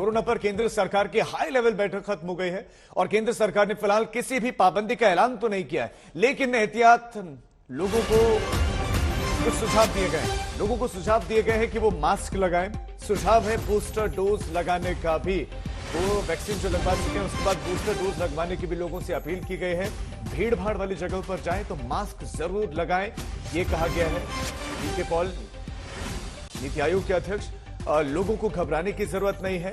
Corona पर केंद्र सरकार की हाई लेवल बैठक खत्म हो गई है और केंद्र सरकार ने फिलहाल किसी भी पाबंदी का ऐलान तो नहीं किया है, लेकिन एहतियात लोगों को कुछ सुझाव दिए गए हैं। लोगों को सुझाव दिए गए हैं कि वो मास्क लगाएं। सुझाव है बूस्टर डोज लगाने का भी। वो वैक्सीन जो लगवा चुके हैं उसके बाद बूस्टर डोज लगवाने की भी लोगों से अपील की गई है। भीड़ भाड़ वाली जगह पर जाएं तो मास्क जरूर लगाएं, ये कहा गया है। वीके पॉल, नीति आयोग के अध्यक्ष, लोगों को घबराने की जरूरत नहीं है,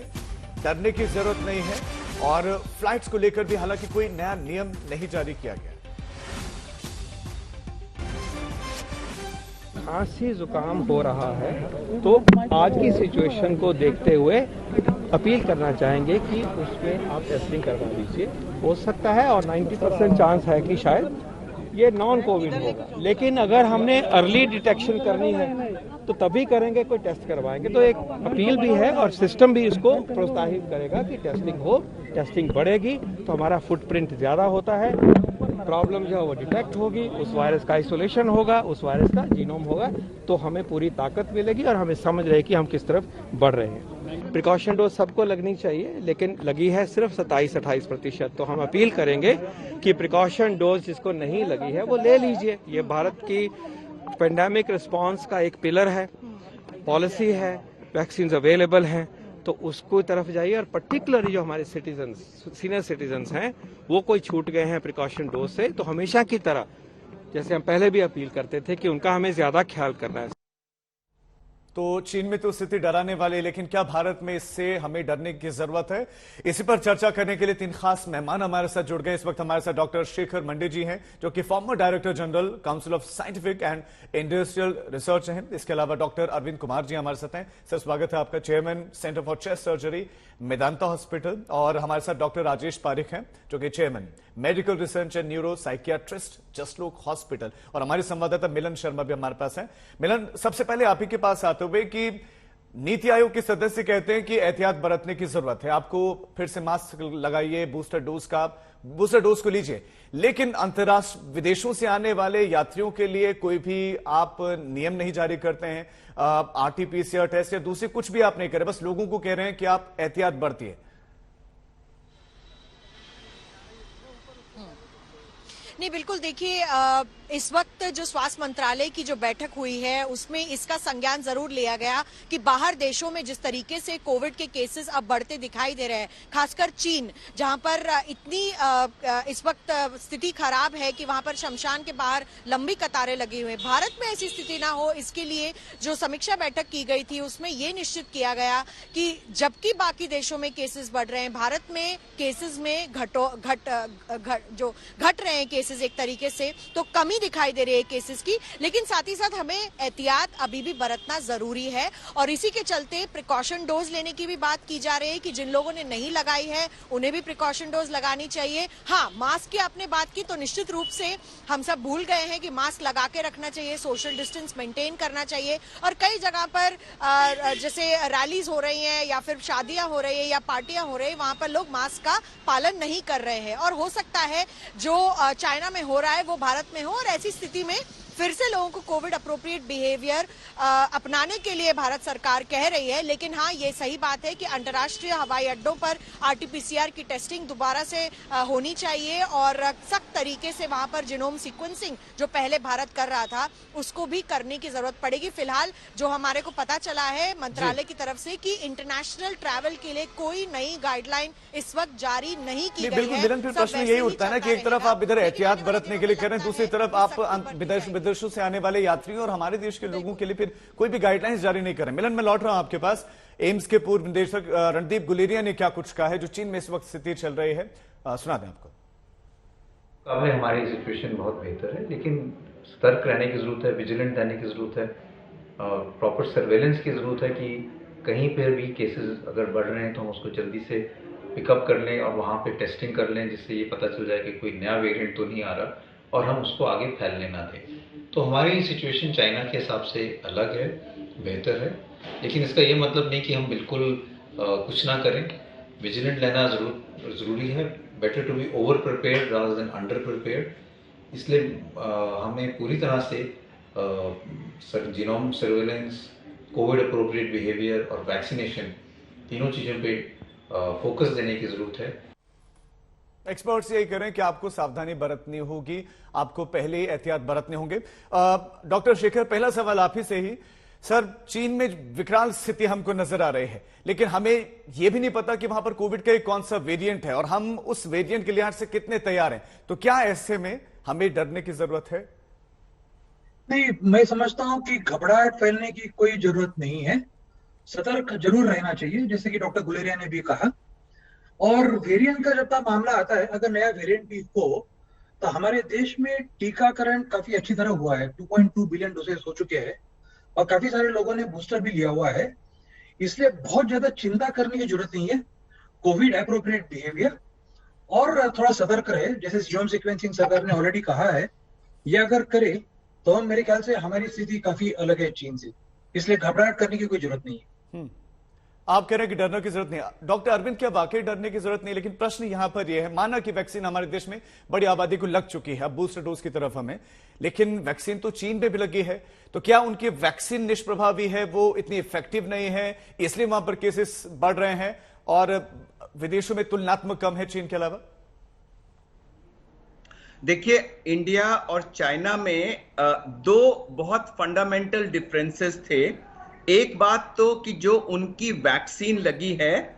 डरने की जरूरत नहीं है और फ्लाइट्स को लेकर भी हालांकि कोई नया नियम नहीं जारी किया गया। खांसी जुकाम हो रहा है तो आज की सिचुएशन को देखते हुए अपील करना चाहेंगे कि उसमें आप टेस्टिंग करवा लीजिए। हो सकता है और 90% चांस है कि शायद ये नॉन कोविड होगा, लेकिन अगर हमने अर्ली डिटेक्शन करनी है तो तभी करेंगे, कोई टेस्ट करवाएंगे। तो एक अपील भी है और सिस्टम भी इसको प्रोत्साहित करेगा कि टेस्टिंग हो। टेस्टिंग बढ़ेगी तो हमारा फुटप्रिंट ज्यादा होता है, प्रॉब्लम जो है वो डिटेक्ट होगी, उस वायरस का आइसोलेशन होगा, उस वायरस का जीनोम होगा, तो हमें पूरी ताकत मिलेगी और हमें समझ रहे कि हम किस तरफ बढ़ रहे हैं। प्रिकॉशन डोज सबको लगनी चाहिए, लेकिन लगी है सिर्फ 27-28%। तो हम अपील करेंगे कि प्रिकॉशन डोज जिसको नहीं लगी है वो ले लीजिए। ये भारत की पेंडेमिक रिस्पांस का एक पिलर है, पॉलिसी है, वैक्सीन अवेलेबल हैं, तो उसको तरफ जाइए। और पर्टिकुलरली जो हमारे सिटीजन्स, सीनियर सिटीजन्स हैं, वो कोई छूट गए हैं प्रिकॉशन डोज से, तो हमेशा की तरह जैसे हम पहले भी अपील करते थे कि उनका हमें ज्यादा ख्याल करना है। तो चीन में तो स्थिति डराने वाली है, लेकिन क्या भारत में इससे हमें डरने की जरूरत है? इसी पर चर्चा करने के लिए 3 खास मेहमान हमारे साथ जुड़ गए। इस वक्त हमारे साथ डॉक्टर शेखर मंडे जी हैं, जो कि farmer director general council of scientific and industrial research हैं। इसके अलावा डॉक्टर अरविंद कुमार जी हमारे साथ हैं। सर, स्वागत है आपका, chairman centre for chest surgery, Medanta hospital. और हमारे साथ डॉक्टर राजेश पारिक हैं, जो कि chairman medical research and neuro psychiatrist, Jaslok hospital. और हमारे संवाददाता मिलन शर्मा भी हमारे पास हैं। मिलन, सबसे पहले आप ही के पास आते हुए कि नीति आयोग के सदस्य कहते हैं कि एहतियात बरतने की जरूरत है, आपको फिर से मास्क लगाइए, बूस्टर डोज को लीजिए, लेकिन अंतर्राष्ट्रीय विदेशों से आने वाले यात्रियों के लिए कोई भी आप नियम नहीं जारी करते हैं, आरटी-पीसीआर टेस्ट या दूसरे कुछ भी आप नहीं करें, बस लोगों को कह रहे हैं कि आप एहतियात बरतिए। नहीं, बिल्कुल। देखिए, इस वक्त जो स्वास्थ्य मंत्रालय की जो बैठक हुई है उसमें इसका संज्ञान जरूर लिया गया कि बाहर देशों में जिस तरीके से कोविड के केसेस अब बढ़ते दिखाई दे रहे हैं, खासकर चीन, जहां पर इतनी इस वक्त स्थिति खराब है कि वहां पर शमशान के बाहर लंबी कतारें लगी हुई हैं। भारत में ऐसी स्थिति ना हो, इसके लिए जो समीक्षा बैठक की गई थी उसमें ये निश्चित किया गया कि जबकि बाकी देशों में केसेस बढ़ रहे हैं, भारत में केसेस में घट रहे हैं केसेस एक तरीके से, तो कमी दिखाई दे रही है केसेस की, लेकिन साथ ही साथ हमें एहतियात अभी भी बरतना जरूरी है। और इसी के चलते प्रिकॉशन डोज लेने की भी बात की जा रही है कि जिन लोगों ने नहीं लगाई है उन्हें भी प्रिकॉशन डोज लगानी चाहिए। हाँ, मास्क की आपने बात की तो निश्चित रूप से हम सब भूल गए हैं कि मास्क लगा के रखना चाहिए, सोशल डिस्टेंस मेंटेन करना चाहिए। और कई जगह पर जैसे रैलीज हो रही हैं या फिर शादियां हो रही है या पार्टियां हो रही है, वहां पर लोग मास्क का पालन नहीं कर रहे हैं। और हो सकता है जो चाइना में हो रहा है वो भारत में हो, और ऐसी स्थिति में फिर से लोगों को कोविड अप्रोप्रिएट बिहेवियर अपनाने के लिए भारत सरकार कह रही है। लेकिन हाँ, ये सही बात है कि अंतर्राष्ट्रीय हवाई अड्डों पर आरटी-पीसीआर की टेस्टिंग दोबारा से होनी चाहिए और सख्त तरीके से वहां पर जीनोम सीक्वेंसिंग जो पहले भारत कर रहा था उसको भी करने की जरूरत पड़ेगी। फिलहाल जो हमारे को पता चला है मंत्रालय की तरफ से कि इंटरनेशनल ट्रैवल के लिए कोई नई गाइडलाइन इस वक्त जारी नहीं की गई है। फिर प्रश्न यही उठता है ना कि एक तरफ आप इधर एहतियात बरतने के लिए कह रहे हैं, दूसरी तरफ आप विदेशों से आने वाले यात्रियों और हमारे देश के लोगों के लिए फिर कोई भी गाइडलाइंस जारी नहीं करें। मिलन, मैं लौट रहा हूं आपके पास। एम्स के पूर्व निदेशक रणदीप गुलेरिया ने क्या कुछ कहा है जो चीन में इस वक्त स्थिति चल रही है, सुना दें आपको। मुकाबले हमारी सिचुएशन बहुत बेहतर है, लेकिन सतर्क रहने की जरूरत है, विजिलेंट रहने की जरूरत है, प्रॉपर सर्वेलेंस की जरूरत है कि कहीं पर भी केसेस अगर बढ़ रहे हैं तो हम उसको जल्दी से पिकअप कर लें और वहां पे टेस्टिंग कर लें, जिससे ये पता चल जाए कि कोई नया वेरिएंट तो नहीं आ रहा और हम उसको आगे फैलने ना दें। तो हमारी सिचुएशन चाइना के हिसाब से अलग है, बेहतर है, लेकिन इसका ये मतलब नहीं कि हम बिल्कुल कुछ ना करें। विजिलेंट रहना ज़रूरी है। Better to be over prepared rather than under prepared. इसलिए हमें पूरी तरह से genome surveillance, COVID appropriate behaviour और वैक्सीनेशन तीनों चीज़ों पे फोकस देने की ज़रूरत है। एक्सपर्ट्स यही कह रहे हैं कि आपको सावधानी बरतनी होगी, आपको पहले ही एहतियात बरतने होंगे। डॉक्टर शेखर, पहला सवाल आप ही से ही। सर, चीन में विकराल स्थिति हमको नजर आ रही है, लेकिन हमें यह भी नहीं पता कि वहां पर कोविड का कौन सा वेरिएंट है और हम उस वेरिएंट के लिहाज से कितने तैयार हैं। तो क्या ऐसे में हमें डरने की जरूरत है? नहीं, मैं समझता हूं कि घबराहट फैलने की कोई जरूरत नहीं है। सतर्क जरूर रहना चाहिए, जैसे कि डॉक्टर गुलेरिया ने भी कहा। और वेरिएंट का जब तक मामला आता है, अगर नया वेरिएंट भी हो, तो हमारे देश में टीकाकरण काफी अच्छी तरह हुआ है। 2.2 बिलियन डोसेज हो चुके हैं और काफी सारे लोगों ने बूस्टर भी लिया हुआ है। इसलिए बहुत ज्यादा चिंता करने की जरूरत नहीं है। कोविड एप्रोप्रिएट बिहेवियर और थोड़ा सतर्क रहे, जैसे जीनोम सीक्वेंसिंग सरकार ने ऑलरेडी कहा है, ये अगर करे तो मेरे ख्याल से हमारी स्थिति काफी अलग है चीन से। इसलिए घबराहट करने की कोई जरूरत नहीं है। आप कह रहे हैं कि डरने की जरूरत नहीं है। डॉक्टर अरविंद, क्या वाकई डरने की जरूरत नहीं? लेकिन प्रश्न यहां पर यह है, माना कि वैक्सीन हमारे देश में बड़ी आबादी को लग चुकी है, अब बूस्टर डोज की तरफ हमें, लेकिन वैक्सीन तो चीन में भी लगी है, तो क्या उनकी वैक्सीन निष्प्रभावी है, वो इतनी इफेक्टिव नहीं है, इसलिए वहां पर केसेस बढ़ रहे हैं और विदेशों में तुलनात्मक कम है चीन के अलावा? देखिए, इंडिया और चाइना में दो बहुत फंडामेंटल डिफरेंसेस थे। एक बात तो कि जो उनकी वैक्सीन लगी है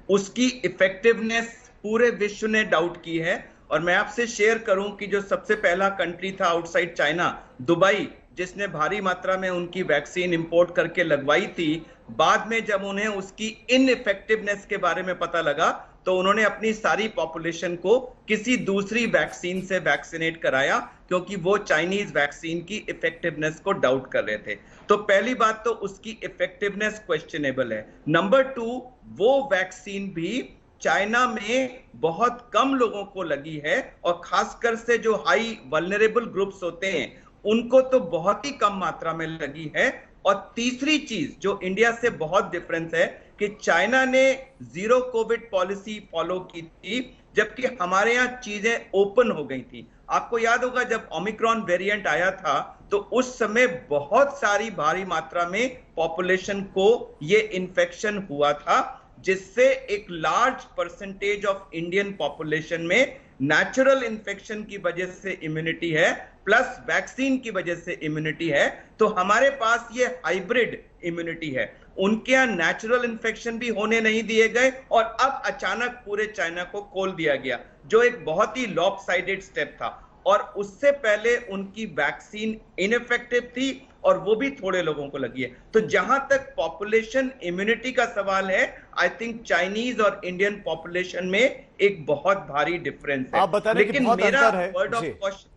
उसकी इफेक्टिवनेस पूरे विश्व ने डाउट की है। और मैं आपसे शेयर करूं कि जो सबसे पहला कंट्री था आउटसाइड चाइना, दुबई, जिसने भारी मात्रा में उनकी वैक्सीन इंपोर्ट करके लगवाई थी, बाद में जब उन्हें उसकी इनइफेक्टिवनेस के बारे में पता लगा तो उन्होंने अपनी सारी पॉपुलेशन को किसी दूसरी वैक्सीन से वैक्सीनेट कराया, क्योंकि वो चाइनीज वैक्सीन की इफेक्टिवनेस को डाउट कर रहे थे। तो पहली बात तो उसकी इफेक्टिवनेस क्वेश्चनेबल है। नंबर 2, वो वैक्सीन भी चाइना में बहुत कम लोगों को लगी है और खासकर से जो हाई वल्नरेबल ग्रुप्स होते हैं उनको तो बहुत ही कम मात्रा में लगी है। और तीसरी चीज जो इंडिया से बहुत डिफरेंस है कि चाइना ने जीरो कोविड पॉलिसी फॉलो की थी, जबकि हमारे यहां चीजें ओपन हो गई थी। आपको याद होगा जब ओमिक्रॉन वेरिएंट आया था तो उस समय बहुत सारी भारी मात्रा में पॉपुलेशन को ये इन्फेक्शन हुआ था, जिससे एक large percentage of Indian population में नेचुरल इन्फेक्शन की वजह से इम्यूनिटी है प्लस वैक्सीन की वजह से इम्यूनिटी है। तो हमारे पास ये हाइब्रिड इम्यूनिटी है। उनके यहां नेचुरल इन्फेक्शन भी होने नहीं दिए गए और अब अचानक पूरे चाइना को खोल दिया गया, जो एक बहुत ही लॉपसाइडेड स्टेप था। और उससे पहले उनकी वैक्सीन इनइफेक्टिव थी और वो भी थोड़े लोगों को लगी है। तो जहां तक पॉपुलेशन इम्यूनिटी का सवाल है, आई थिंक चाइनीज और इंडियन पॉपुलेशन में एक बहुत भारी डिफरेंस है। आप बता रहे हैं कि बहुत अंतर है। वर्ड ऑफ क्वेश्चन,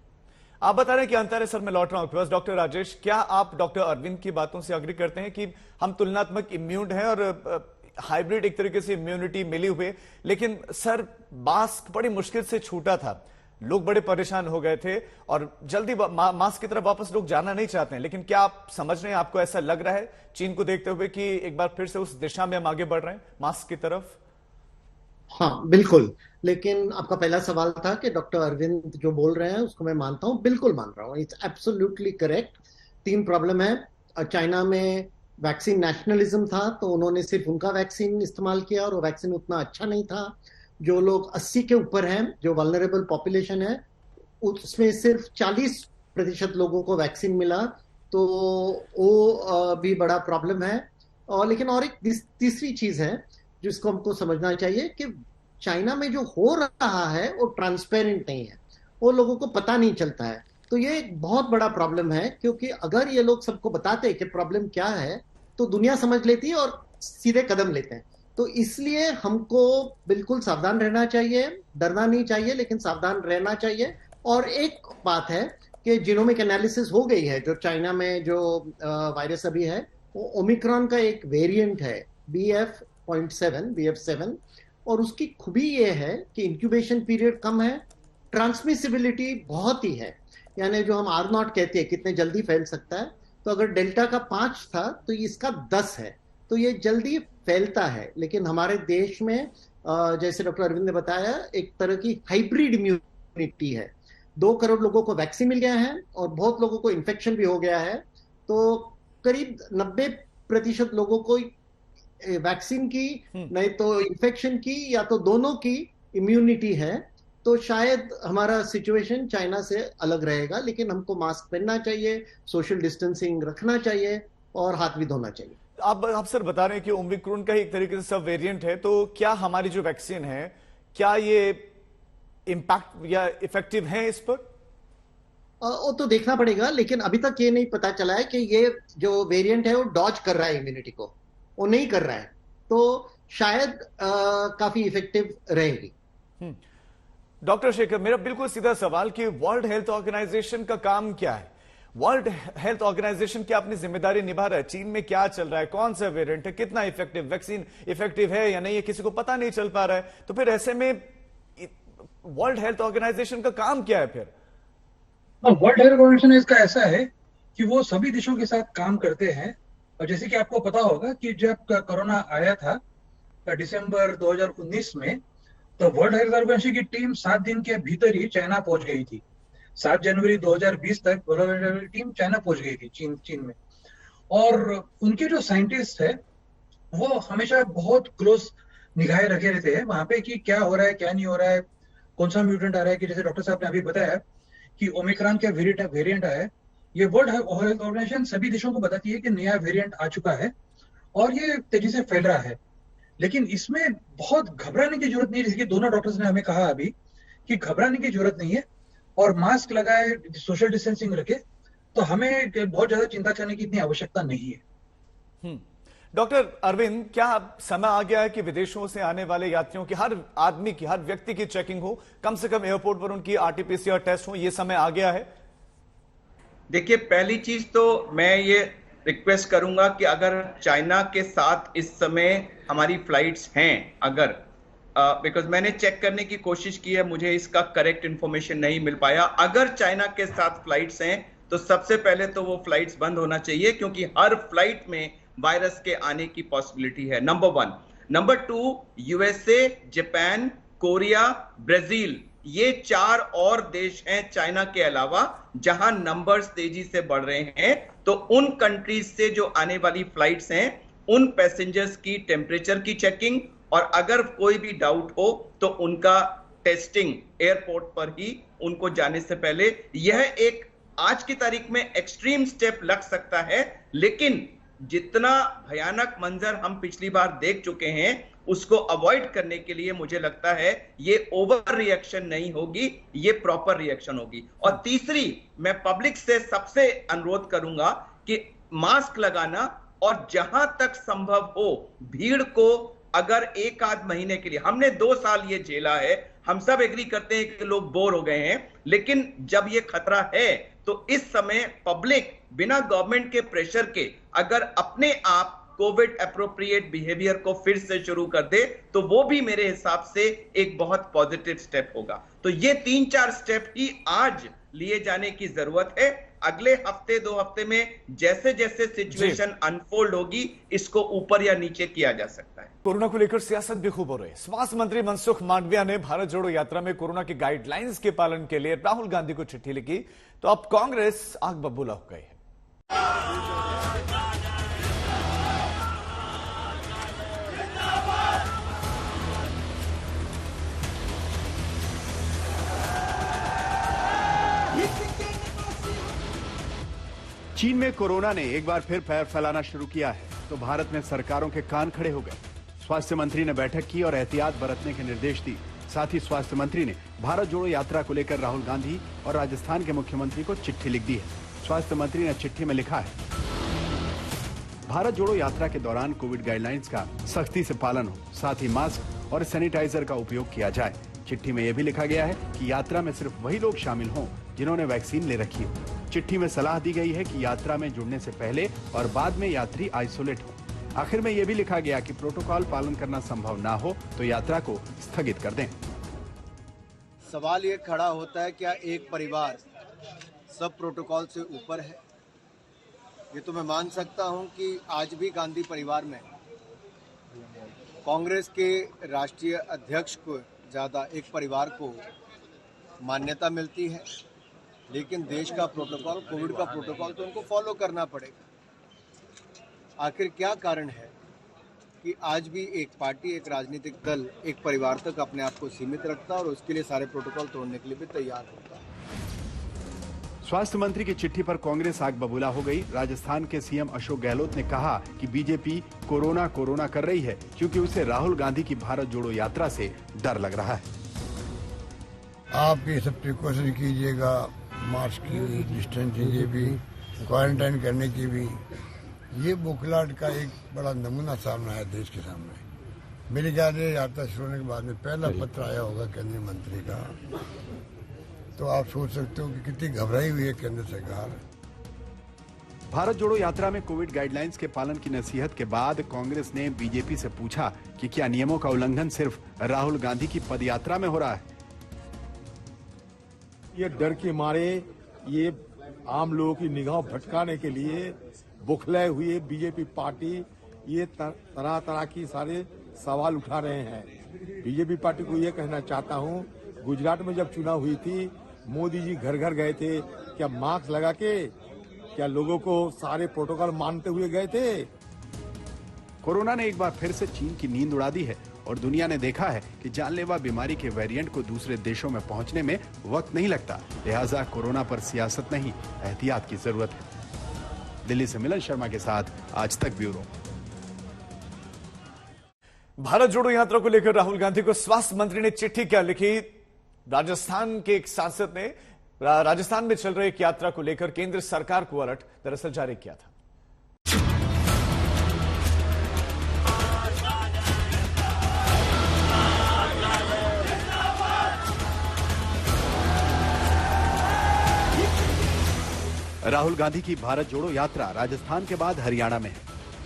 आप बता रहे हैं कि अंतर है। सर, मैं लौट रहा हूं आपके पास। डॉक्टर राजेश, क्या आप डॉक्टर अरविंद की बातों से अग्री करते हैं कि हम तुलनात्मक इम्यून हैं और हाइब्रिड एक तरीके से इम्यूनिटी मिली हुई, लेकिन सर मास्क बड़ी मुश्किल से छूटा था, लोग बड़े परेशान हो गए थे और जल्दी मास्क की तरफ वापस लोग जाना नहीं चाहते हैं, लेकिन क्या आप समझ रहे हैं, आपको ऐसा लग रहा है चीन को देखते हुए कि एक बार फिर से उस दिशा में हम आगे बढ़ रहे हैं मास्क की तरफ? हाँ, बिल्कुल। लेकिन आपका पहला सवाल था कि डॉक्टर अरविंद जो बोल रहे हैं उसको मैं मानता हूं, बिल्कुल मान रहा हूं। It's absolutely correct. 3 प्रॉब्लम है। चाइना में वैक्सीन नेशनलिज्म था, तो उन्होंने सिर्फ उनका वैक्सीन इस्तेमाल किया और वो वैक्सीन उतना अच्छा नहीं था। जो लोग 80 के ऊपर हैं, जो वल्नरेबल पॉपुलेशन है, उसमें सिर्फ 40% लोगों को वैक्सीन मिला, तो वो भी बड़ा प्रॉब्लम है। और लेकिन और एक तीसरी चीज है जिसको हमको समझना चाहिए कि चाइना में जो हो रहा है वो ट्रांसपेरेंट नहीं है, वो लोगों को पता नहीं चलता है। तो ये एक बहुत बड़ा प्रॉब्लम है, क्योंकि अगर ये लोग सबको बताते कि प्रॉब्लम क्या है तो दुनिया समझ लेती है और सीधे कदम लेते हैं। तो इसलिए हमको बिल्कुल सावधान रहना चाहिए, डरना नहीं चाहिए, लेकिन सावधान रहना चाहिए। और एक बात है कि जीनोमिक एनालिसिस हो गई है, जो चाइना में जो वायरस अभी है वो ओमिक्रॉन का एक वेरिएंट है, BF.7, और उसकी खूबी ये है कि इंक्यूबेशन पीरियड कम है, ट्रांसमिसिबिलिटी बहुत ही है, यानी जो हम R0 कहते हैं कितने जल्दी फैल सकता है। तो अगर डेल्टा का 5 था तो इसका 10 है, तो ये जल्दी फैलता है। लेकिन हमारे देश में जैसे डॉक्टर अरविंद ने बताया, एक तरह की हाइब्रिड इम्यूनिटी है। 2 करोड़ लोगों को वैक्सीन मिल गया है और बहुत लोगों को इन्फेक्शन भी हो गया है। तो करीब 90% लोगों को वैक्सीन की, नहीं तो इन्फेक्शन की, या तो दोनों की इम्यूनिटी है, तो शायद हमारा सिचुएशन चाइना से अलग रहेगा। लेकिन हमको मास्क पहनना चाहिए, सोशल डिस्टेंसिंग रखना चाहिए और हाथ भी धोना चाहिए। आप सर बता रहे हैं कि ओमिक्रॉन का ही एक तरीके से सब वेरिएंट है, तो क्या हमारी जो वैक्सीन है क्या ये इंपैक्ट या इफेक्टिव है इस पर? वो तो देखना पड़ेगा, लेकिन अभी तक ये नहीं पता चला है कि ये जो वेरिएंट है वो डॉज कर रहा है इम्यूनिटी को, वो नहीं कर रहा है, तो शायद काफी इफेक्टिव रहेगी। डॉक्टर शेखर, मेरा बिल्कुल सीधा सवाल कि वर्ल्ड हेल्थ ऑर्गेनाइजेशन का काम क्या है? वर्ल्ड हेल्थ ऑर्गेनाइजेशन क्या अपनी जिम्मेदारी निभा रहा है? चीन में क्या चल रहा है, कौन सा वेरिएंट है, कितना इफेक्टिव, वैक्सीन इफेक्टिव है या नहीं, ये किसी को पता नहीं चल पा रहा है। तो फिर ऐसे में वर्ल्ड हेल्थ ऑर्गेनाइजेशन का काम क्या है फिर? वर्ल्ड हेल्थ ऑर्गेनाइजेशन का ऐसा है कि वो सभी देशों के साथ काम करते हैं। और जैसे कि आपको पता होगा कि जब कोरोना आया था दिसंबर 2019 में, तो वर्ल्ड हेल्थ ऑर्गेनाइजेशन की टीम 7 दिन के भीतर ही चाइना पहुंच गई थी। 7 जनवरी 2020 तक वर्ल्ड हेल्थ ऑर्गेनाइजेशन की टीम चाइना पहुंच गई थी, चीन में। और उनके जो साइंटिस्ट है वो हमेशा बहुत क्लोज निगाहें रखे रहते हैं वहां पे कि क्या हो रहा है, क्या नहीं हो रहा है, कौन सा म्यूटेंट आ रहा है। कि जैसे डॉक्टर साहब ने अभी बताया कि ओमिक्रॉन का वेरिएंट आया है, ये वर्ल्ड हेल्थ ऑर्गेनाइजेशन सभी देशों को बताती है कि नया वेरिएंट आ चुका है और ये तेजी से फैल रहा है। लेकिन इसमें बहुत घबराने की जरूरत नहीं है। जैसे कि दोनों डॉक्टर्स ने हमें कहा अभी कि घबराने की जरूरत नहीं है, और मास्क लगाए, सोशल डिस्टेंसिंग रखे, तो हमें बहुत ज्यादा चिंता करने की इतनी आवश्यकता नहीं है। डॉक्टर अरविंद, क्या समय आ गया है कि विदेशों से आने वाले यात्रियों की, हर आदमी की, हर व्यक्ति की चेकिंग हो, कम से कम एयरपोर्ट पर उनकी आरटीपीसीआर टेस्ट हो, ये समय आ गया है? देखिए, पहली चीज तो मैं ये रिक्वेस्ट करूंगा कि अगर चाइना के साथ इस समय हमारी फ्लाइट्स हैं, अगर बिकॉज मैंने चेक करने की कोशिश की है, मुझे इसका करेक्ट इंफॉर्मेशन नहीं मिल पाया। अगर चाइना के साथ फ्लाइट्स हैं तो सबसे पहले तो वो फ्लाइट्स बंद होना चाहिए, क्योंकि हर फ्लाइट में वायरस के आने की पॉसिबिलिटी है, number 1। Number 2, USA, Japan, Korea, Brazil, ये 4 और देश हैं चाइना के अलावा जहां नंबर्स तेजी से बढ़ रहे हैं। तो उन कंट्रीज से जो आने वाली फ्लाइट्स हैं, उन पैसेंजर्स की टेम्परेचर की चेकिंग, और अगर कोई भी डाउट हो तो उनका टेस्टिंग एयरपोर्ट पर ही उनको जाने से पहले। यह एक आज की तारीख में एक्सट्रीम स्टेप लग सकता है, लेकिन जितना भयानक मंजर हम पिछली बार देख चुके हैं उसको अवॉइड करने के लिए मुझे लगता है ये ओवर रिएक्शन नहीं होगी, ये प्रॉपर रिएक्शन होगी। और तीसरी, मैं पब्लिक से सबसे अनुरोध करूंगा कि मास्क लगाना, और जहां तक संभव हो भीड़ को, अगर 1 आध महीने के लिए, हमने 2 साल ये झेला है, हम सब एग्री करते हैं कि लोग बोर हो गए हैं, लेकिन जब ये खतरा है तो इस समय पब्लिक बिना गवर्नमेंट के प्रेशर के अगर अपने आप कोविड एप्रोप्रिएट बिहेवियर को फिर से शुरू कर दे तो वो भी मेरे हिसाब से एक बहुत पॉजिटिव स्टेप होगा। तो ये 3-4 स्टेप ही आज लिए जाने की जरूरत है। अगले हफ्ते 2 हफ्ते में जैसे जैसे सिचुएशन अनफोल्ड होगी, इसको ऊपर या नीचे किया जा सकता है। कोरोना को लेकर सियासत भी खूब हो रही है। स्वास्थ्य मंत्री मनसुख मांडविया ने भारत जोड़ो यात्रा में कोरोना की गाइडलाइंस के पालन के लिए राहुल गांधी को चिट्ठी लिखी, तो अब कांग्रेस आग बबूला हो गई है। चीन में कोरोना ने एक बार फिर पैर फैलाना शुरू किया है तो भारत में सरकारों के कान खड़े हो गए। स्वास्थ्य मंत्री ने बैठक की और एहतियात बरतने के निर्देश दिए। साथ ही स्वास्थ्य मंत्री ने भारत जोड़ो यात्रा को लेकर राहुल गांधी और राजस्थान के मुख्यमंत्री को चिट्ठी लिख दी है। स्वास्थ्य मंत्री ने चिट्ठी में लिखा है, भारत जोड़ो यात्रा के दौरान कोविड गाइडलाइंस का सख्ती से पालन हो, साथ ही मास्क और सैनिटाइजर का उपयोग किया जाए। चिट्ठी में यह भी लिखा गया है कि यात्रा में सिर्फ वही लोग शामिल हों जिन्होंने वैक्सीन ले रखी हो। चिट्ठी में सलाह दी गई है कि यात्रा में जुड़ने से पहले और बाद में यात्री आइसोलेट हो। आखिर में यह भी लिखा गया कि प्रोटोकॉल पालन करना संभव ना हो तो यात्रा को स्थगित कर दें। सवाल ये खड़ा होता है, क्या एक परिवार सब प्रोटोकॉल से ऊपर है? ये तो मैं मान सकता हूं कि आज भी गांधी परिवार में कांग्रेस के राष्ट्रीय अध्यक्ष को ज़्यादा एक परिवार को मान्यता मिलती है, लेकिन देश का प्रोटोकॉल, कोविड का प्रोटोकॉल तो उनको फॉलो करना पड़ेगा। आखिर क्या कारण है कि आज भी एक पार्टी, एक राजनीतिक दल, एक परिवार तक अपने आप को सीमित रखता है और उसके लिए सारे प्रोटोकॉल तोड़ने के लिए भी तैयार होता है। स्वास्थ्य मंत्री की चिट्ठी पर कांग्रेस आग बबूला हो गई। राजस्थान के सीएम अशोक गहलोत ने कहा कि बीजेपी कोरोना कर रही है क्योंकि उसे राहुल गांधी की भारत जोड़ो यात्रा से डर लग रहा है। आप ये सब प्रिकॉशन कीजिएगा, मास्क की डिस्टेंसिंग की भी, क्वारंटाइन करने की भी। ये बौखलाहट का एक बड़ा नमूना सामने आया देश के सामने। मेरे ख्याल से यात्रा शुरू होने के बाद में पहला पत्र आया होगा केंद्रीय मंत्री का, तो आप सोच सकते हो कि कितनी घबराई हुई है केंद्र सरकार। भारत जोड़ो यात्रा में कोविड गाइडलाइंस के पालन की नसीहत के बाद कांग्रेस ने बीजेपी से पूछा कि क्या नियमों का उल्लंघन सिर्फ राहुल गांधी की पदयात्रा में हो रहा है। ये डर के मारे ये आम लोगों की निगाह भटकाने के लिए बौखलाए हुए बीजेपी पार्टी ये तरह तरह की सारे सवाल उठा रहे हैं। बीजेपी पार्टी को ये कहना चाहता हूँ, गुजरात में जब चुनाव हुई थी, मोदी जी घर घर गए थे, क्या मास्क लगा के, क्या लोगों को सारे प्रोटोकॉल मानते हुए गए थे? कोरोना ने एक बार फिर से चीन की नींद उड़ा दी है और दुनिया ने देखा है कि जानलेवा बीमारी के वेरिएंट को दूसरे देशों में पहुंचने में वक्त नहीं लगता। लिहाजा कोरोना पर सियासत नहीं, एहतियात की जरूरत है। दिल्ली से मिलन शर्मा के साथ आज तक ब्यूरो। भारत जोड़ो यात्रा को लेकर राहुल गांधी को स्वास्थ्य मंत्री ने चिट्ठी क्या लिखी। राजस्थान के एक सांसद ने राजस्थान में चल रही एक यात्रा को लेकर केंद्र सरकार को अलर्ट दरअसल जारी किया था। राहुल गांधी की भारत जोड़ो यात्रा राजस्थान के बाद हरियाणा में है।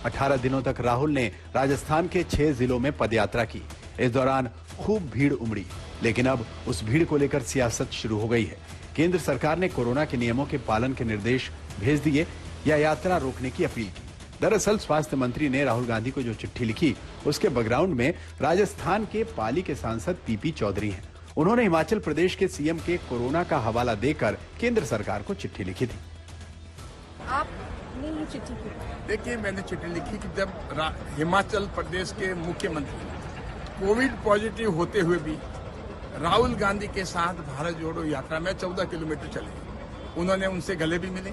18 दिनों तक राहुल ने राजस्थान के 6 जिलों में पदयात्रा की। इस दौरान खूब भीड़ उमड़ी, लेकिन अब उस भीड़ को लेकर सियासत शुरू हो गई है। केंद्र सरकार ने कोरोना के नियमों के पालन के निर्देश भेज दिए या यात्रा रोकने की अपील की। दरअसल स्वास्थ्य मंत्री ने राहुल गांधी को जो चिट्ठी लिखी, उसके बैकग्राउंड में राजस्थान के पाली के सांसद पीपी चौधरी हैं। उन्होंने हिमाचल प्रदेश के सीएम के कोरोना का हवाला देकर केंद्र सरकार को चिट्ठी लिखी थी। आपने ये चिट्ठी की? देखिए, मैंने चिट्ठी लिखी कि जब हिमाचल प्रदेश के मुख्यमंत्री कोविड पॉजिटिव होते हुए भी राहुल गांधी के साथ भारत जोड़ो यात्रा में 14 किलोमीटर चले, उन्होंने उनसे गले भी मिले,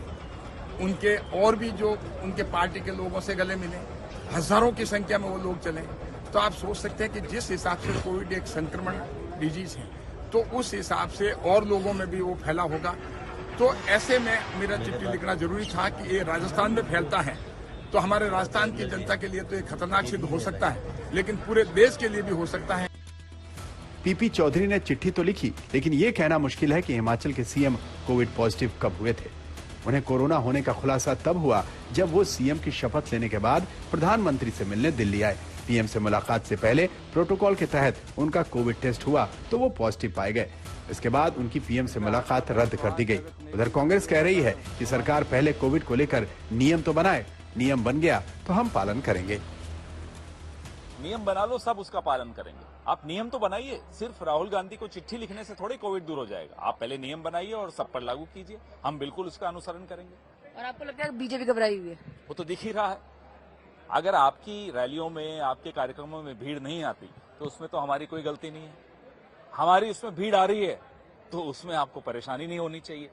उनके और भी जो उनके पार्टी के लोगों से गले मिले, हजारों की संख्या में वो लोग चले। तो आप सोच सकते हैं कि जिस हिसाब से कोविड एक संक्रमण डिजीज है, तो उस हिसाब से और लोगों में भी वो फैला होगा। तो ऐसे में मेरा चिट्ठी लिखना जरूरी था कि ये राजस्थान में फैलता है तो हमारे राजस्थान की जनता के लिए तो ये खतरनाक सिद्ध हो सकता है, लेकिन पूरे देश के लिए भी हो सकता है। पीपी चौधरी ने चिट्ठी तो लिखी, लेकिन ये कहना मुश्किल है कि हिमाचल के सीएम कोविड पॉजिटिव कब हुए थे। उन्हें कोरोना होने का खुलासा तब हुआ जब वो सीएम की शपथ लेने के बाद प्रधानमंत्री से मिलने दिल्ली आए। पीएम से मुलाकात से पहले प्रोटोकॉल के तहत उनका कोविड टेस्ट हुआ तो वो पॉजिटिव पाए गए। इसके बाद उनकी पीएम से मुलाकात रद्द कर दी गई। उधर कांग्रेस कह रही है कि सरकार पहले कोविड को लेकर नियम तो बनाए, नियम बन गया तो हम पालन करेंगे। नियम बना लो, सब उसका पालन करेंगे। आप नियम तो बनाइए, सिर्फ राहुल गांधी को चिट्ठी लिखने से थोड़े कोविड दूर हो जाएगा। आप पहले नियम बनाइए और सब पर लागू कीजिए, हम बिल्कुल उसका अनुसरण करेंगे। और आपको लगता है बीजेपी घबराई हुई है? वो तो दिख ही रहा है। अगर आपकी रैलियों में, आपके कार्यक्रमों में भीड़ नहीं आती तो उसमें तो हमारी कोई गलती नहीं है। हमारी उसमें भीड़ आ रही है तो उसमें आपको परेशानी नहीं होनी चाहिए।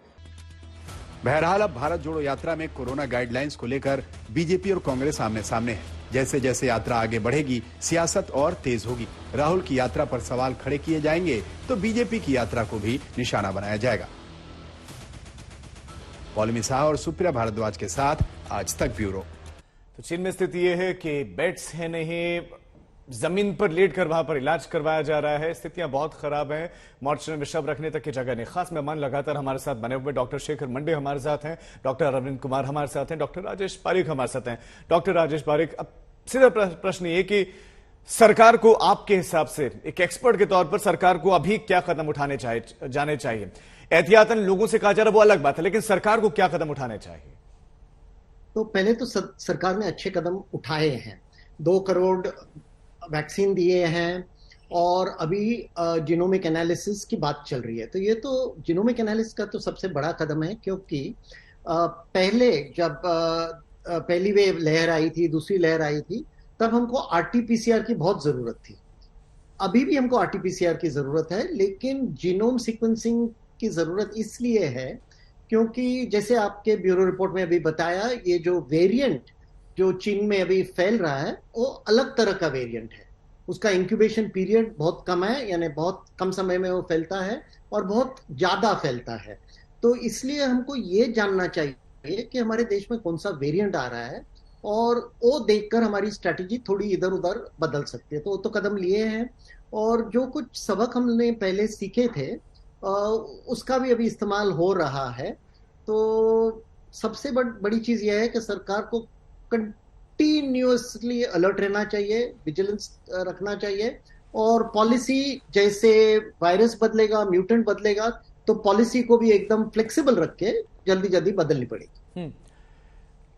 बहरहाल अब भारत जोड़ो यात्रा में कोरोना गाइडलाइंस को लेकर बीजेपी और कांग्रेस आमने सामने है। जैसे जैसे यात्रा आगे बढ़ेगी, सियासत और तेज होगी। राहुल की यात्रा पर सवाल खड़े किए जाएंगे तो बीजेपी की यात्रा को भी निशाना बनाया जाएगा। पॉलिमी शाह और सुप्रिया भारद्वाज के साथ आज तक ब्यूरो। तो चीन में स्थिति यह है कि बेड्स है नहीं, जमीन पर लेटकर वहां पर इलाज करवाया जा रहा है। स्थितियां बहुत खराब हैं, मोर्चरी में शव रखने तक की जगह नहीं। खास मेहमान लगातार हमारे साथ बने हुए डॉक्टर शेखर मंडे हमारे साथ हैं, डॉक्टर अरविंद कुमार हमारे साथ हैं, डॉक्टर राजेश पारिक हमारे साथ हैं। डॉक्टर राजेश पारिक, अब सीधा प्रश्न ये कि सरकार को आपके हिसाब से एक एक्सपर्ट के तौर पर सरकार को अभी क्या कदम उठाने जाने चाहिए? एहतियातन लोगों से कहा जा रहा वो अलग बात है, लेकिन सरकार को क्या कदम उठाने चाहिए? तो पहले तो सरकार ने अच्छे कदम उठाए हैं। 2 करोड़ वैक्सीन दिए हैं और अभी जीनोमिक एनालिसिस की बात चल रही है। तो ये तो जीनोमिक एनालिसिस का तो सबसे बड़ा कदम है, क्योंकि पहले जब पहली वेव लहर आई थी, दूसरी लहर आई थी, तब हमको आरटीपीसीआर की बहुत जरूरत थी। अभी भी हमको आरटीपीसीआर की जरूरत है, लेकिन जीनोम सीक्वेंसिंग की जरूरत इसलिए है क्योंकि जैसे आपके ब्यूरो रिपोर्ट में अभी बताया, ये जो वेरिएंट जो चीन में अभी फैल रहा है वो अलग तरह का वेरिएंट है। उसका इंक्यूबेशन पीरियड बहुत कम है, यानी बहुत कम समय में वो फैलता है और बहुत ज्यादा फैलता है। तो इसलिए हमको ये जानना चाहिए कि हमारे देश में कौन सा वेरिएंट आ रहा है, और वो देखकर हमारी स्ट्रैटेजी थोड़ी इधर उधर बदल सकती है। तो वो तो कदम लिए हैं, और जो कुछ सबक हमने पहले सीखे थे उसका भी अभी इस्तेमाल हो रहा है। तो सबसे बड़ी चीज यह है कि सरकार को कंटिन्यूअसली अलर्ट रहना चाहिए, विजिलेंस रखना चाहिए, और पॉलिसी जैसे वायरस बदलेगा, म्यूटेंट बदलेगा, तो पॉलिसी को भी एकदम फ्लेक्सिबल रख के जल्दी जल्दी बदलनी पड़ेगी।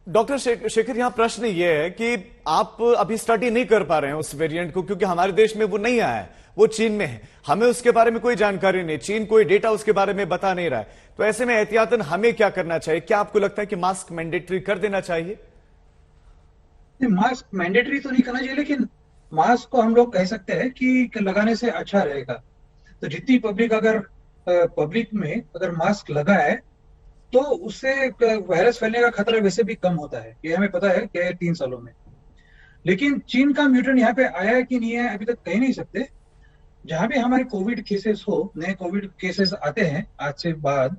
डॉक्टर शेखर, यहाँ प्रश्न ये है कि आप अभी स्टडी नहीं कर पा रहे हैं उस वेरिएंट को, क्योंकि हमारे देश में वो नहीं आया है, वो चीन में है, हमें उसके बारे में कोई जानकारी नहीं, चीन कोई डेटा उसके बारे में बता नहीं रहा है। तो ऐसे में एहतियातन हमें क्या करना चाहिए? क्या आपको लगता है कि मास्क मैंडेटरी कर देना चाहिए? मास्क मैंडेटरी तो नहीं करना चाहिए, लेकिन मास्क को हम लोग कह सकते हैं कि लगाने से अच्छा रहेगा। तो जितनी पब्लिक में अगर मास्क लगा है तो उससे वायरस फैलने का खतरा वैसे भी कम होता है, ये हमें पता है कि 3 सालों में। लेकिन चीन का म्यूटेंट यहाँ पे आया है कि नहीं है अभी तक कह नहीं सकते। जहां भी हमारे कोविड केसेस हो, नए कोविड केसेस आते हैं आज से बाद,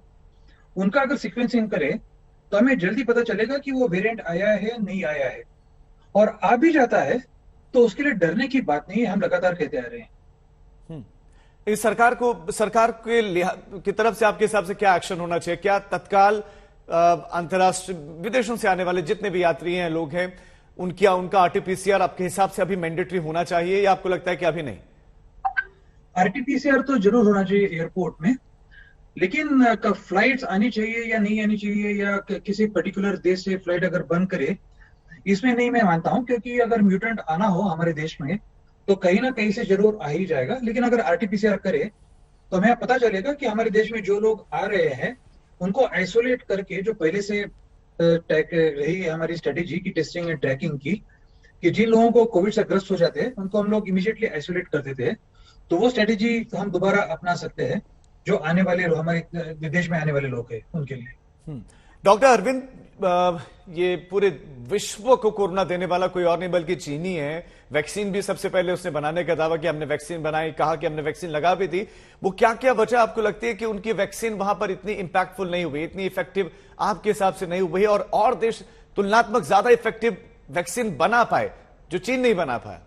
उनका अगर सीक्वेंसिंग करें तो हमें जल्दी पता चलेगा कि वो वेरिएंट आया है नहीं आया है, और आ भी जाता है तो उसके लिए डरने की बात नहीं है, हम लगातार कहते आ रहे हैं। इस सरकार की तरफ से आपके हिसाब से क्या एक्शन होना चाहिए? क्या तत्काल अंतर्राष्ट्रीय विदेशों से आने वाले जितने भी यात्री हैं, लोग हैं, उनका आरटीपीसीआर आपके हिसाब से अभी मैंडेटरी होना चाहिए, या आपको लगता है कि अभी नहीं? आरटीपीसीआर तो जरूर होना चाहिए एयरपोर्ट में, लेकिन फ्लाइट्स आनी चाहिए या नहीं आनी चाहिए, या किसी पर्टिकुलर देश से फ्लाइट अगर बंद करे, इसमें नहीं मैं मानता हूं। क्योंकि अगर म्यूटेंट आना हो हमारे देश में तो कहीं ना कहीं से जरूर आ ही जाएगा। लेकिन अगर आरटीपीसीआर करे तो हमें पता चलेगा कि हमारे देश में जो लोग आ रहे हैं उनको आइसोलेट करके, जो पहले से रही है हमारी स्ट्रेटेजी की टेस्टिंग एंड ट्रैकिंग की, कि जिन लोगों को कोविड से ग्रस्त हो जाते हैं उनको हम लोग इमीडिएटली आइसोलेट कर देते हैं। तो वो स्ट्रेटेजी हम दोबारा अपना सकते हैं जो आने वाले हमारे विदेश में आने वाले लोग हैं उनके लिए। डॉक्टर अरविंद, ये पूरे विश्व को कोरोना देने वाला कोई और नहीं बल्कि चीन ही है। वैक्सीन भी सबसे पहले उसने बनाने का दावा किया, हमने वैक्सीन बनाई, कहा कि हमने वैक्सीन लगा भी दी। वो क्या क्या वजह आपको लगती है कि उनकी वैक्सीन वहां पर इतनी इंपैक्टफुल नहीं हुई, इतनी इफेक्टिव आपके हिसाब से नहीं हुई, और देश तुलनात्मक ज्यादा इफेक्टिव वैक्सीन बना पाए जो चीन नहीं बना पाया?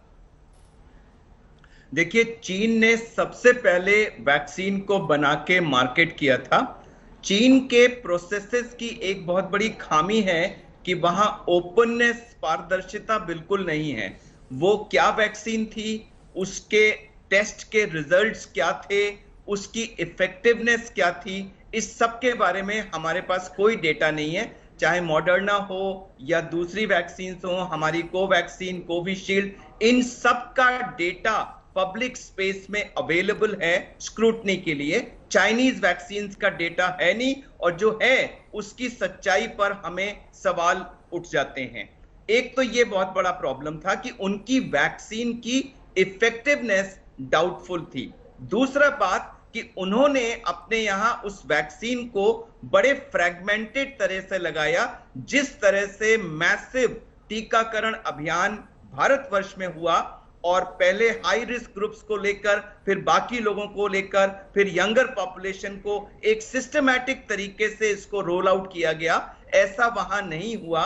देखिए, चीन ने सबसे पहले वैक्सीन को बना के मार्केट किया था। चीन के प्रोसेसेस की एक बहुत बड़ी खामी है कि वहां ओपननेस, पारदर्शिता बिल्कुल नहीं है। वो क्या वैक्सीन थी, उसके टेस्ट के रिजल्ट्स क्या थे, उसकी इफेक्टिवनेस क्या थी, इस सब के बारे में हमारे पास कोई डेटा नहीं है। चाहे मॉडर्ना हो या दूसरी वैक्सीन हो, हमारी कोवैक्सीन, कोविशील्ड, इन सब का डेटा पब्लिक स्पेस में अवेलेबल है स्क्रूटनी के लिए। चाइनीज वैक्सीन का डेटा है नहीं, और जो है उसकी सच्चाई पर हमें सवाल उठ जाते हैं। एक तो ये बहुत बड़ा प्रॉब्लम था कि उनकी वैक्सीन की इफेक्टिवनेस डाउटफुल थी। दूसरा बात कि उन्होंने अपने यहां उस वैक्सीन को बड़े फ्रैगमेंटेड तरह से लगाया। जिस तरह से मैसिव टीकाकरण अभियान भारतवर्ष में हुआ, और पहले हाई रिस्क ग्रुप्स को लेकर, फिर बाकी लोगों को लेकर, फिर यंगर पॉपुलेशन को एक सिस्टमैटिक तरीके से इसको रोल आउट किया गया, ऐसा वहां नहीं हुआ।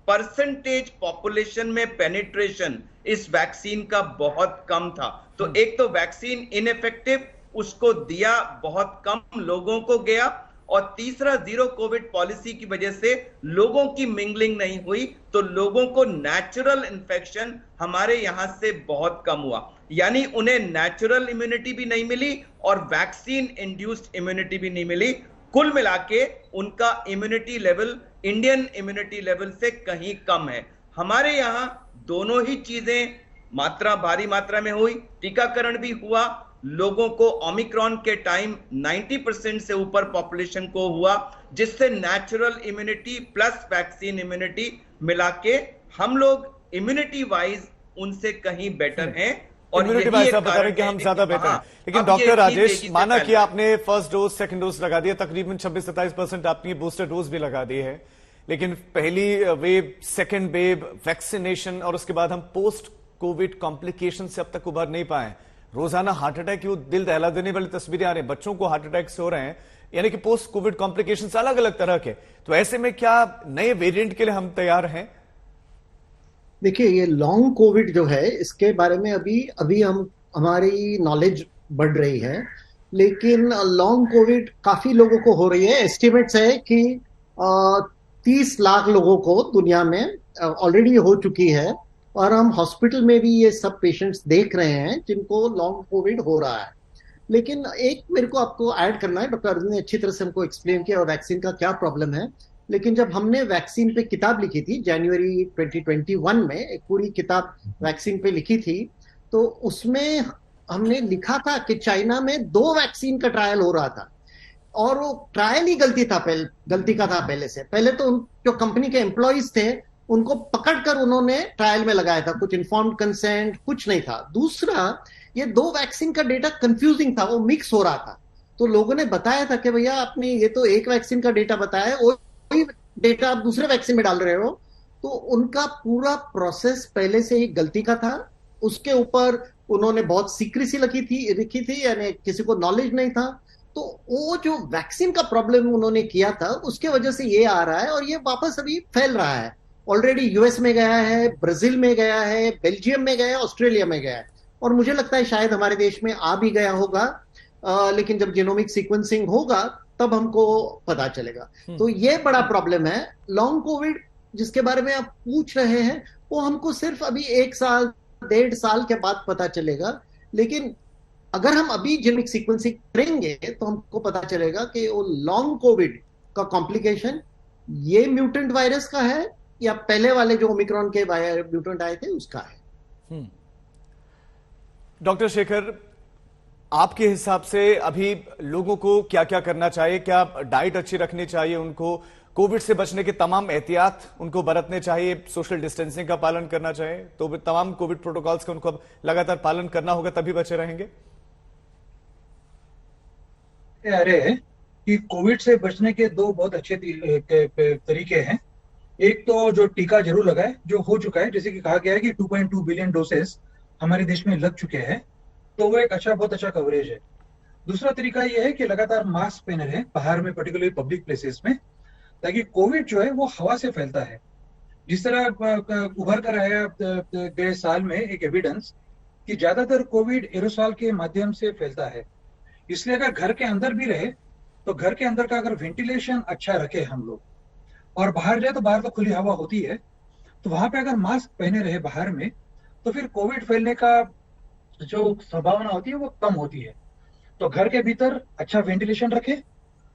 परसेंटेज पॉपुलेशन में पेनिट्रेशन इस वैक्सीन का बहुत कम था। तो एक तो वैक्सीन इनइफेक्टिव, उसको दिया बहुत कम लोगों को गया, और तीसरा जीरो कोविड पॉलिसी की वजह से लोगों की मिंगलिंग नहीं हुई, तो लोगों को नेचुरल इन्फेक्शन हमारे यहां से बहुत कम हुआ। यानी उन्हें नेचुरल इम्यूनिटी भी नहीं मिली और वैक्सीन इंड्यूस्ड इम्यूनिटी भी नहीं मिली। कुल मिला के उनका immunity level Indian immunity level से कहीं कम है। हमारे यहां दोनों ही चीजें भारी मात्रा में हुई, टीकाकरण भी हुआ, लोगों को ओमिक्रॉन के टाइम 90% से ऊपर पॉपुलेशन को हुआ, जिससे natural immunity plus vaccine immunity मिला के हम लोग इम्यूनिटी वाइज उनसे कहीं बेटर हैं और इम्यूनिटी भाई साहब बता रहे हैं कि हम ज्यादा बेहतर हैं। लेकिन डॉक्टर राजेश, माना कि आपने फर्स्ट डोज सेकंड डोज लगा दिया, तकरीबन 26-27% आपने बूस्टर डोज भी लगा दी है, लेकिन पहली वेव, सेकंड वेव, वैक्सीनेशन और उसके बाद हम पोस्ट कोविड कॉम्प्लिकेशन से अब तक उभर नहीं पाए। रोजाना हार्ट अटैक की दिल दहला देने वाली तस्वीरें आ रही हैं, बच्चों को हार्ट अटैक से हो रहे हैं, यानी कि पोस्ट कोविड कॉम्प्लिकेशन अलग अलग तरह के। तो ऐसे में क्या नए वेरिएंट के लिए हम तैयार हैं? देखिए, ये लॉन्ग कोविड जो है इसके बारे में अभी हमारी नॉलेज बढ़ रही है, लेकिन लॉन्ग कोविड काफी लोगों को हो रही है। एस्टिमेट्स है कि 30 लाख लोगों को दुनिया में ऑलरेडी हो चुकी है और हम हॉस्पिटल में भी ये सब पेशेंट्स देख रहे हैं जिनको लॉन्ग कोविड हो रहा है। लेकिन एक मेरे को आपको ऐड करना है, डॉक्टर अरविंद ने अच्छी तरह से हमको एक्सप्लेन किया और वैक्सीन का क्या प्रॉब्लम है। लेकिन जब हमने वैक्सीन पे किताब लिखी थी जनवरी 2021 में, एक पूरी किताब वैक्सीन पे लिखी थी, तो उसमें हमने लिखा था कि चाइना में 2 वैक्सीन का ट्रायल हो रहा था और वो ट्रायल ही गलती का था पहले से। पहले तो जो कंपनी के एम्प्लॉइज थे उनको पकड़कर उन्होंने ट्रायल में लगाया था, कुछ इन्फॉर्म्ड कंसेंट कुछ नहीं था। दूसरा, ये 2 वैक्सीन का डेटा कंफ्यूजिंग था, वो मिक्स हो रहा था। तो लोगों ने बताया था कि भैया आपने ये तो एक वैक्सीन का डेटा बताया है, वही डेटा आप दूसरे वैक्सीन में डाल रहे हो। तो उनका पूरा प्रोसेस पहले से ही गलती का था। उसके ऊपर उन्होंने बहुत सीक्रेसी लिखी थी, यानी किसी को नॉलेज नहीं था। तो वो जो वैक्सीन का प्रॉब्लम उन्होंने किया था उसके वजह से ये आ रहा है और ये वापस अभी फैल रहा है। ऑलरेडी यूएस में गया है, ब्राजील में गया है, बेल्जियम में गया है, ऑस्ट्रेलिया में गया है और मुझे लगता है शायद हमारे देश में आ भी गया होगा। लेकिन जब जीनोमिक सीक्वेंसिंग होगा तब हमको पता चलेगा। तो ये बड़ा प्रॉब्लम है। लॉन्ग कोविड जिसके बारे में आप पूछ रहे हैं वो हमको सिर्फ अभी 1 साल 1.5 साल के बाद पता चलेगा। लेकिन अगर हम अभी जीनोमिक सीक्वेंसिंग करेंगे तो हमको पता चलेगा कि वो लॉन्ग कोविड का कॉम्प्लिकेशन ये म्यूटेंट वायरस का है या पहले वाले जो ओमिक्रॉन के म्यूटेंट आए थे उसका है। डॉक्टर शेखर, आपके हिसाब से अभी लोगों को क्या क्या करना चाहिए? क्या डाइट अच्छी रखनी चाहिए उनको? कोविड से बचने के तमाम एहतियात उनको बरतने चाहिए? सोशल डिस्टेंसिंग का पालन करना चाहिए? तो तमाम कोविड प्रोटोकॉल्स का उनको लगातार पालन करना होगा, तभी बचे रहेंगे। अरे कि कोविड से बचने के 2 बहुत अच्छे तरीके हैं। एक तो जो टीका जरूर लगाए, जो हो चुका है, जैसे कि कहा गया है कि 2.2 बिलियन डोसेस हमारे देश में लग चुके हैं, तो वो एक बहुत अच्छा कवरेज है। दूसरा तरीका ये है कि लगातार मास्क पहने रहें बाहर में, पर्टिकुलरली पब्लिक प्लेसेस में, ताकि कोविड जो है वो हवा से फैलता है। जिस तरह उभर कर आया गए साल में एक एविडेंस कि ज्यादातर कोविड एरोसॉल के माध्यम से फैलता है। इसलिए अगर घर के अंदर भी रहे तो घर के अंदर का अगर वेंटिलेशन अच्छा रखे हम लोग, और बाहर जाए तो बाहर तो खुली हवा होती है, तो वहां पे अगर मास्क पहने रहे बाहर में तो फिर कोविड फैलने का जो संभावना होती है वो कम होती है। तो घर के भीतर अच्छा वेंटिलेशन रखे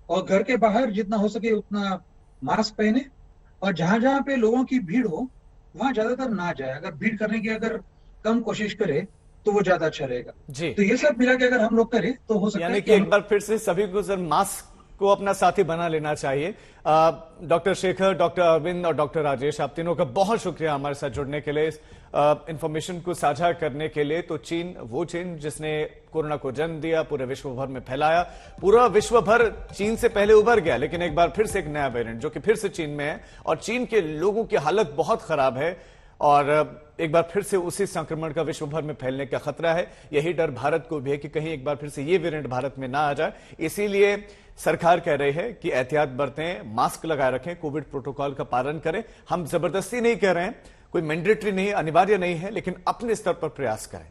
और घर के बाहर जितना हो सके उतना मास्क पहने, और जहां जहां पे लोगों की भीड़ हो वहां ज्यादातर ना जाए। अगर भीड़ करने की अगर कम कोशिश करे तो वो ज्यादा अच्छा रहेगा जी। तो ये सब मिला के अगर हम लोग करें तो हो सकता है यानी कि एक बार फिर से सभी को सर मास्क को अपना साथी बना लेना चाहिए। डॉक्टर शेखर, डॉक्टर अरविंद और डॉक्टर राजेश, आप तीनों का बहुत शुक्रिया हमारे साथ जुड़ने के लिए, इस इंफॉर्मेशन को साझा करने के लिए। तो चीन, वो चीन जिसने कोरोना को जन्म दिया, पूरे विश्व भर में फैलाया, पूरा विश्व भर चीन से पहले उभर गया, लेकिन एक बार फिर से एक नया वेरिएंट जो कि फिर से चीन में है और चीन के लोगों की हालत बहुत खराब है और एक बार फिर से उसी संक्रमण का विश्व भर में फैलने का खतरा है। यही डर भारत को भी है कि कहीं एक बार फिर से ये वेरिएंट भारत में ना आ जाए। इसीलिए सरकार कह रही है कि एहतियात बरतें, मास्क लगाए रखें, कोविड प्रोटोकॉल का पालन करें। हम जबरदस्ती नहीं कह रहे हैं, कोई मैंडेटरी नहीं, अनिवार्य नहीं है, लेकिन अपने स्तर पर प्रयास करें।